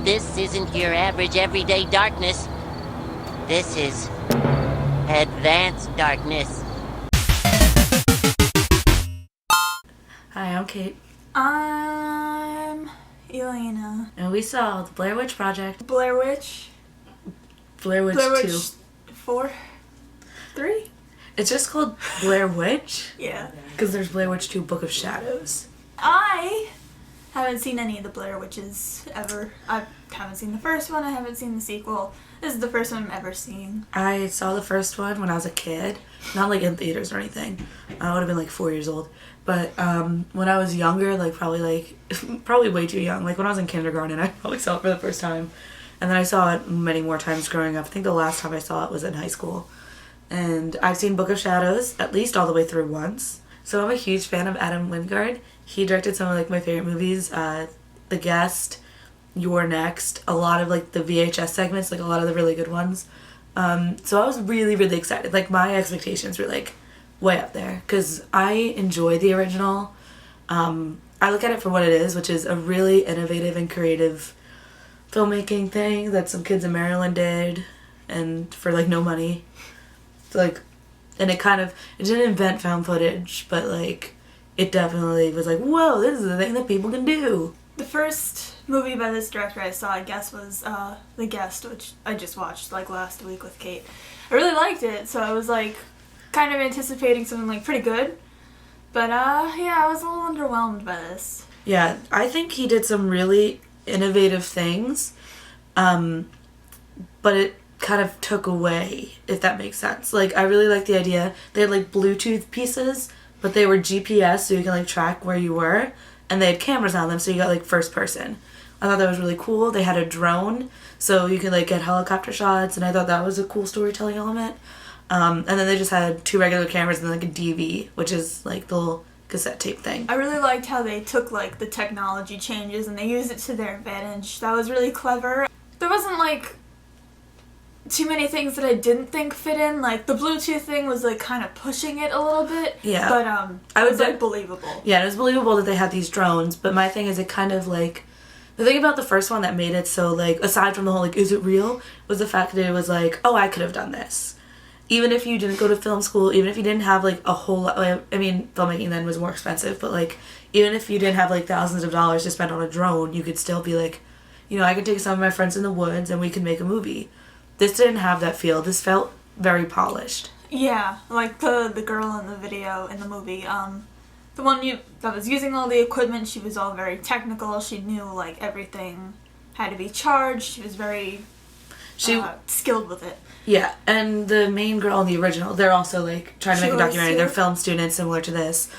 This isn't your average everyday darkness. This is advanced darkness. Hi, I'm Kate. I'm Elena. And we saw the Blair Witch Project. Blair Witch. Blair Witch Blair 2. Witch 4? 3? It's just called Blair Witch? Yeah. Because there's Blair Witch 2 Book of Shadows. I haven't seen any of the Blair Witches ever. I haven't seen the first one. I haven't seen the sequel. This is the first one I'm ever seeing. I saw the first one when I was a kid. Not like in theaters or anything. I would have been like 4 years old. But when I was younger, probably way too young. Like when I was in kindergarten, I probably saw it for the first time. And then I saw it many more times growing up. I think the last time I saw it was in high school. And I've seen Book of Shadows at least all the way through once. So I'm a huge fan of Adam Wingard. He directed some of like my favorite movies, The Guest, You're Next, a lot of like the VHS segments, like a lot of the really good ones. So I was really, really excited. Like my expectations were like way up there because I enjoy the original. I look at it for what it is, which is a really innovative and creative filmmaking thing that some kids in Maryland did, and for like no money. So, like, and it didn't invent found footage, but like it definitely was like, whoa, this is the thing that people can do. The first movie by this director I saw, I guess, was The Guest, which I just watched like last week with Kate. I really liked it, so I was like kind of anticipating something like pretty good. But yeah, I was a little underwhelmed by this. Yeah, I think he did some really innovative things, but it kind of took away, if that makes sense. Like, I really like the idea. They had like Bluetooth pieces, but they were GPS, so you can like track where you were, and they had cameras on them, so you got like first person. I thought that was really cool. They had a drone, so you could like get helicopter shots, and I thought that was a cool storytelling element. And then they just had 2 regular cameras and like a DV, which is like the little cassette tape thing. I really liked how they took like the technology changes and they used it to their advantage. That was really clever. There wasn't like too many things that I didn't think fit in. Like the Bluetooth thing was like kind of pushing it a little bit. Yeah. But it was like believable. Yeah, it was believable that they had these drones, but my thing is it kind of like, the thing about the first one that made it so like, aside from the whole like, is it real, was the fact that it was like, oh, I could have done this. Even if you didn't go to film school, even if you didn't have like a whole lot, I mean, filmmaking then was more expensive, but like, even if you didn't have like thousands of dollars to spend on a drone, you could still be like, you know, I could take some of my friends in the woods and we could make a movie. This didn't have that feel. This felt very polished. Yeah, like the girl in the video, in the movie, the one that was using all the equipment, she was all very technical. She knew like everything had to be charged. She was very skilled with it. Yeah, and the main girl in the original, they're also like trying to make a documentary. They're film students similar to this.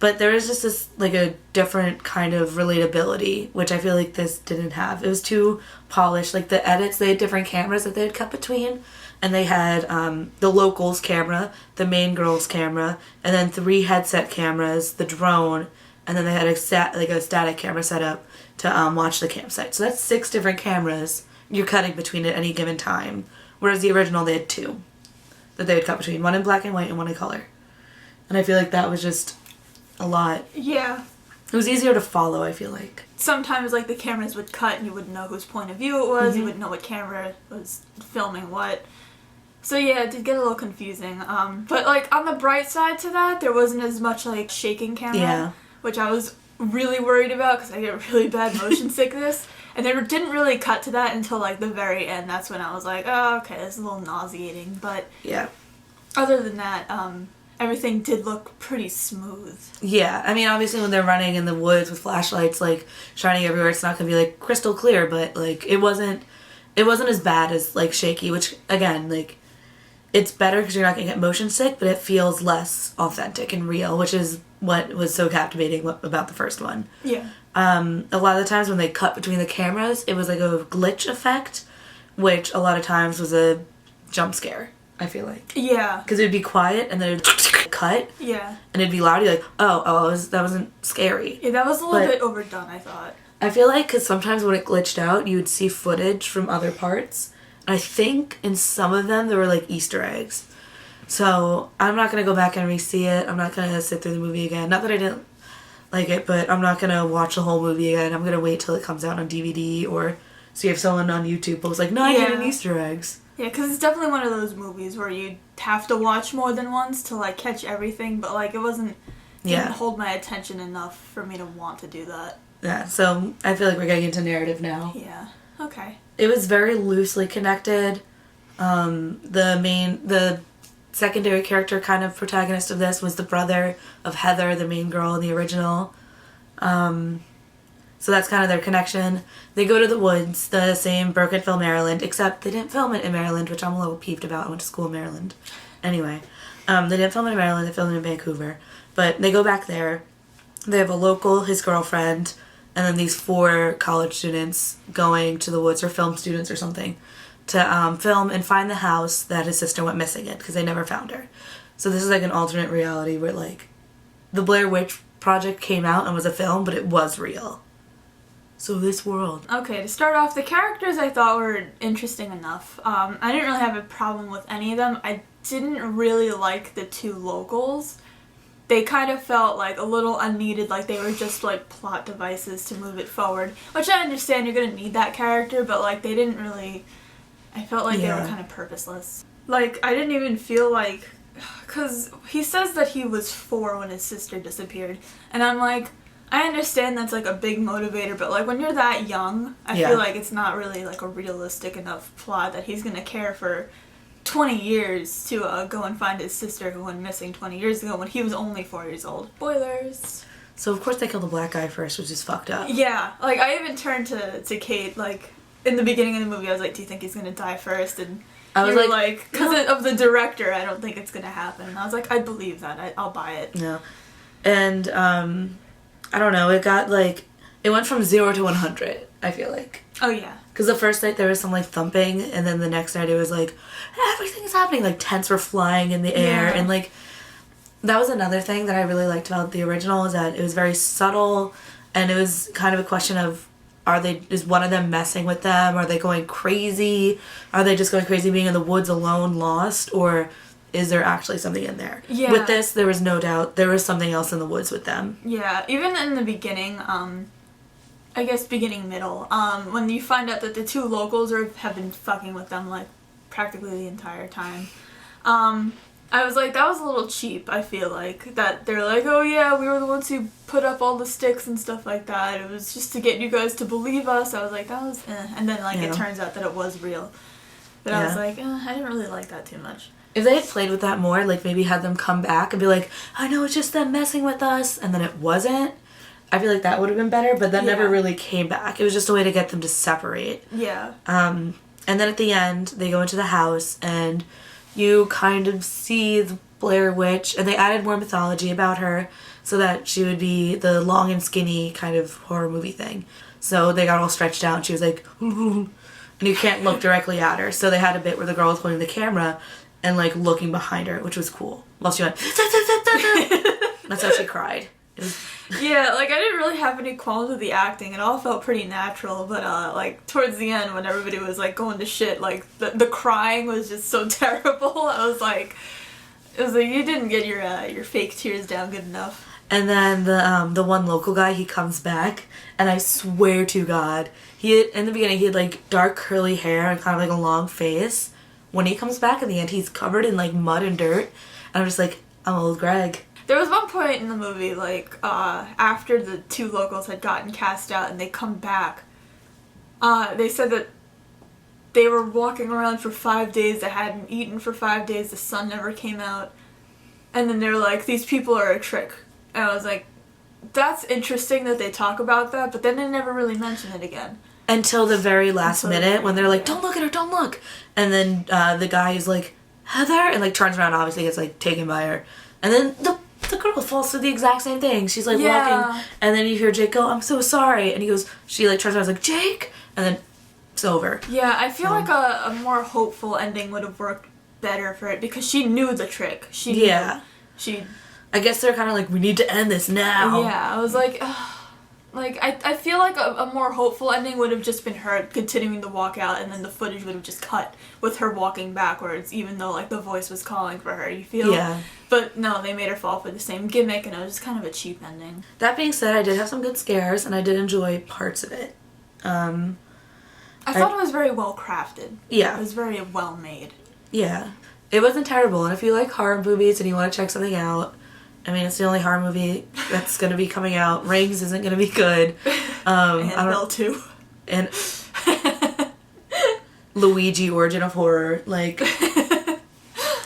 But there is just this like a different kind of relatability, which I feel like this didn't have. It was too polished. Like the edits, they had different cameras that they had cut between. And they had the locals camera, the main girl's camera, and then 3 headset cameras, the drone, and then they had a static camera set up to watch the campsite. So that's 6 different cameras you're cutting between at any given time. Whereas the original, they had 2 that they would cut between. One in black and white and one in color. And I feel like that was just a lot. Yeah. It was easier to follow, I feel like. Sometimes like the cameras would cut and you wouldn't know whose point of view it was. Mm-hmm. You wouldn't know what camera was filming what. So yeah, it did get a little confusing. But like on the bright side to that, there wasn't as much like shaking camera, which I was really worried about because I get really bad motion sickness. And they didn't really cut to that until like the very end. That's when I was like, oh, okay, this is a little nauseating. But yeah, other than that, everything did look pretty smooth. Yeah, I mean, obviously when they're running in the woods with flashlights like shining everywhere, it's not gonna be like crystal clear. But like it wasn't as bad as like shaky. Which again, like it's better because you're not gonna get motion sick, but it feels less authentic and real, which is what was so captivating about the first one. Yeah. A lot of the times when they cut between the cameras, it was like a glitch effect, which a lot of times was a jump scare, I feel like. Yeah. Because it would be quiet and then it would cut. Yeah. And it'd be loud. You're like, that wasn't scary. Yeah, that was a little bit overdone, I thought. I feel like because sometimes when it glitched out, you would see footage from other parts. I think in some of them there were like Easter eggs. So I'm not going to go back and re-see it. I'm not going to sit through the movie again. Not that I didn't like it, but I'm not going to watch the whole movie again. I'm going to wait till it comes out on DVD or So you have someone on YouTube who was like, 9 hidden Yeah. Easter eggs. Yeah, because it's definitely one of those movies where you have to watch more than once to, like, catch everything, but, like, didn't hold my attention enough for me to want to do that. Yeah, so I feel like we're getting into narrative now. Yeah, okay. It was very loosely connected. The secondary character kind of protagonist of this was the brother of Heather, the main girl in the original. So that's kind of their connection. They go to the woods, the same Burkittville, Maryland, except they didn't film it in Maryland, which I'm a little peeved about. I went to school in Maryland. Anyway, they didn't film it in Maryland, they filmed it in Vancouver. But they go back there. They have a local, his girlfriend, and then these 4 college students going to the woods, or film students or something, to film and find the house that his sister went missing in, because they never found her. So this is like an alternate reality where, like, the Blair Witch Project came out and was a film, but it was real. So this world. Okay, to start off, the characters I thought were interesting enough. I didn't really have a problem with any of them. I didn't really like the 2 locals. They kind of felt like a little unneeded, like they were just like plot devices to move it forward. Which I understand, you're gonna need that character, but like they didn't really... I felt like they were kind of purposeless. Like, I didn't even feel like... Because he says that he was 4 when his sister disappeared. And I'm like... I understand that's, like, a big motivator, but, like, when you're that young, I feel like it's not really, like, a realistic enough plot that he's gonna care for 20 years to go and find his sister who went missing 20 years ago when he was only 4 years old. Spoilers. So, of course, they killed the black guy first, which is fucked up. Yeah. Like, I even turned to Kate, like, in the beginning of the movie, I was like, do you think he's gonna die first? And I was like, because of the director, I don't think it's gonna happen. And I was like, I believe that. I'll buy it. No. And, I don't know, it got, like, it went from 0 to 100, I feel like. Oh, yeah. Because the first night there was some, like, thumping, and then the next night it was, like, everything's happening. Like, tents were flying in the air, and, like, that was another thing that I really liked about the original, is that it was very subtle, and it was kind of a question of, is one of them messing with them? Are they going crazy? Are they just going crazy being in the woods alone, lost? Or... is there actually something in there? Yeah. With this, there was no doubt there was something else in the woods with them. Yeah, even in the beginning, I guess beginning middle, when you find out that the 2 locals have been fucking with them, like, practically the entire time, I was like, that was a little cheap, I feel like. That they're like, oh yeah, we were the ones who put up all the sticks and stuff like that. It was just to get you guys to believe us. I was like, that was eh. And then, like, it turns out that it was real. But I was like, I didn't really like that too much. If they had played with that more, like maybe had them come back and be like, I know it's just them messing with us, and then it wasn't, I feel like that would have been better, but that never really came back. It was just a way to get them to separate. Yeah. And then at the end, they go into the house, and you kind of see the Blair Witch, and they added more mythology about her so that she would be the long and skinny kind of horror movie thing. So they got all stretched out, and she was like, and you can't look directly at her. So they had a bit where the girl was holding the camera and, like, looking behind her, which was cool. While she went, that's how she cried. Yeah, like, I didn't really have any qualms with the acting. It all felt pretty natural, but, like, towards the end, when everybody was, like, going to shit, like, the crying was just so terrible. I was like, you didn't get your fake tears down good enough. And then the one local guy, he comes back, and I swear to God, in the beginning, he had, like, dark curly hair and kind of, like, a long face. When he comes back in the end, he's covered in, like, mud and dirt. And I'm just like, I'm old Greg. There was one point in the movie, like, after the 2 locals had gotten cast out and they come back, they said that they were walking around for 5 days, they hadn't eaten for 5 days, the sun never came out. And then they're like, these people are a trick. And I was like, that's interesting that they talk about that, but then they never really mention it again. Until the very last minute when they're like, don't look at her, don't look. And then the guy is like, Heather, and like turns around, obviously gets like taken by her. And then the girl falls through the exact same thing. She's like walking, and then you hear Jake go, I'm so sorry. And he goes, she like turns around and is like, Jake? And then it's over. Yeah, I feel like a more hopeful ending would have worked better for it because she knew the trick. She knew. I guess they're kind of like, we need to end this now. Yeah, I was like, ugh. Like, I feel like a more hopeful ending would have just been her continuing to walk out and then the footage would have just cut with her walking backwards, even though, like, the voice was calling for her, you feel? Yeah. But no, they made her fall for the same gimmick and it was just kind of a cheap ending. That being said, I did have some good scares and I did enjoy parts of it. I thought it was very well crafted. Yeah. It was very well made. Yeah. It wasn't terrible. And if you like horror movies and you want to check something out, I mean, it's the only horror movie that's going to be coming out. Rings isn't going to be good. Annabelle 2. And Luigi, Origin of Horror, like,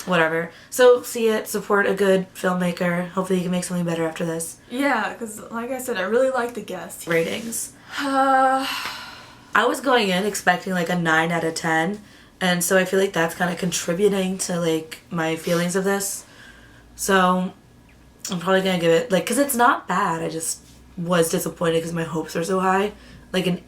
whatever. So, see it, support a good filmmaker. Hopefully you can make something better after this. Yeah, because, like I said, I really like The Guest. Ratings. I was going in expecting, like, a 9 out of 10. And so I feel like that's kind of contributing to, like, my feelings of this. So, I'm probably going to give it, like, because it's not bad. I just was disappointed because my hopes are so high. Like, an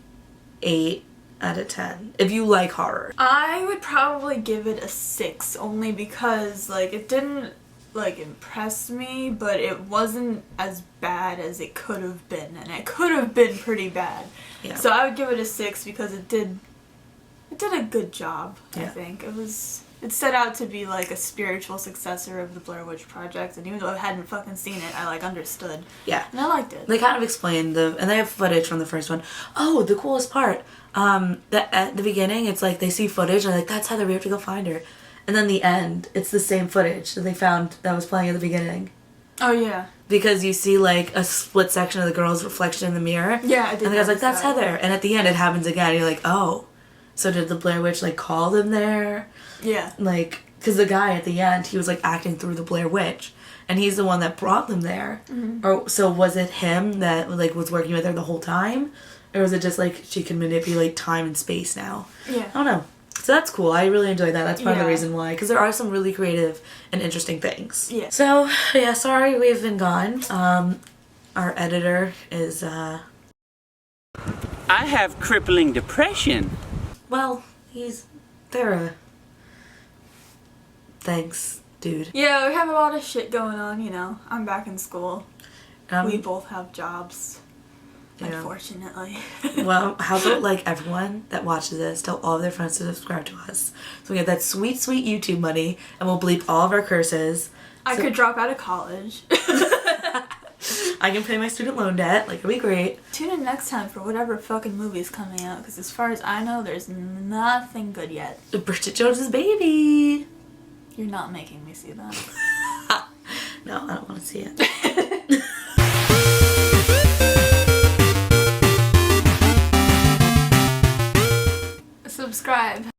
8 out of 10. If you like horror. I would probably give it a 6, only because, like, it didn't, like, impress me, but it wasn't as bad as it could have been, and it could have been pretty bad. Yeah. So I would give it a 6 because it did a good job, I Yeah. think. It set out to be, like, a spiritual successor of the Blair Witch Project, and even though I hadn't fucking seen it, I, like, understood. Yeah. And I liked it. They kind of explained and they have footage from the first one. Oh, the coolest part. That at the beginning, it's like they see footage and they're like, that's Heather, we have to go find her. And then the end, it's the same footage that they found that was playing at the beginning. Oh, yeah. Because you see, like, a split section of the girl's reflection in the mirror. Yeah, I did. And the guy's like, notice that's that. Heather. And at the end, it happens again. You're like, oh. So did the Blair Witch, like, call them there? Yeah. Like, because the guy at the end, he was, like, acting through the Blair Witch. And he's the one that brought them there. Mm-hmm. Or so was it him that, like, was working with her the whole time? Or was it just, like, she can manipulate time and space now? Yeah. I don't know. So that's cool. I really enjoyed that. That's part of the Yeah. reason why. Because there are some really creative and interesting things. Yeah. So, yeah, sorry we've been gone. Our editor is, I have crippling depression. well, they're thanks, dude. Yeah, we have a lot of shit going on, you know. I'm back in school. Um, We both have jobs, yeah. unfortunately. Well, how about, like, everyone that watches this, tell all of their friends to subscribe to us. So we get that sweet, sweet YouTube money, and we'll bleep all of our curses. I could drop out of college. I can pay my student loan debt. Like, it'll be great. Tune in next time for whatever fucking movie's coming out, because as far as I know, there's nothing good yet. Bridget Jones's Baby. You're not making me see that. No, I don't want to see it. Subscribe.